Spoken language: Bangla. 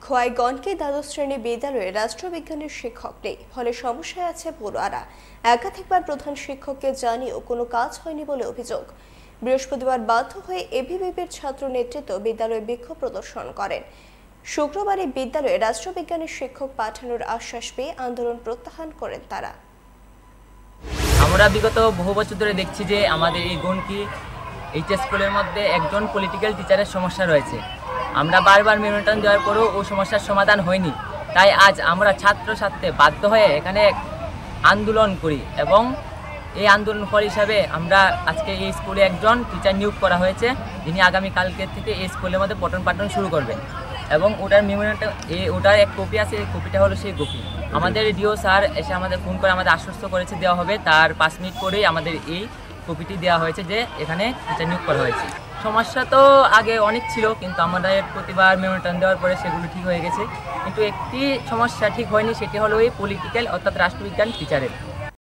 খোয়াইগঞ্জকে দ্বাদশ শ্রেণী বিদ্যালয়ে রাষ্ট্রবিজ্ঞানের শিক্ষক নেই, ফলে সমস্যায় আছে পড়ুয়ারা। একাধিকবার প্রধান শিক্ষককে জানিয়েও কোনো কাজ হয়নি বলে অভিযোগ। বৃহস্পতিবার বাধ্য হয়ে এবিভিপির ছাত্র নেতৃত্ব বিদ্যালয়ে বিক্ষোভ প্রদর্শন করেন। শুক্রবারে বিদ্যালয়ে রাষ্ট্রবিজ্ঞানের শিক্ষক পাঠানোর আশ্বাস পেয়ে আন্দোলন প্রত্যাহার করেন তারা। আমরা বিগত বহু বছর ধরে দেখছি যে আমাদের এই গণকি এইচএস স্কুলের মধ্যে একজন পলিটিক্যাল টিচারের সমস্যা রয়েছে। আমরা বারবার মেমোরেন্ডাম দেওয়ার পরেও ওই সমস্যার সমাধান হয়নি। তাই আজ আমরা ছাত্রছাত্রী বাধ্য হয়ে এখানে আন্দোলন করি এবং এই আন্দোলন ফল হিসাবে আমরা আজকে এই স্কুলে একজন টিচার নিয়োগ করা হয়েছে, যিনি আগামীকালকের থেকে এই স্কুলের মধ্যে পঠন পাঠন শুরু করবেন এবং ওটার মেমোরেন্ডাম ওটার এক কপি আছে, এই কপিটা হলো সেই কপি। আমাদের ডিও স্যার এসে আমাদের ফোন করে আমাদের আশ্বস্ত করেছে দেওয়া হবে, তার 5 মিনিট পরেই আমাদের এই কপিটি দেওয়া হয়েছে যে এখানে টিচার নিয়োগ করা হয়েছে। সমস্যা তো আগে অনেক ছিল, কিন্তু আমাদের প্রতিবার মেমোরেন্ডাম দেওয়ার পরে সেগুলো ঠিক হয়ে গেছে। কিন্তু একটি সমস্যা ঠিক হয়নি, সেটি হলো এই পলিটিক্যাল অর্থাৎ রাষ্ট্রবিজ্ঞান টিচারের।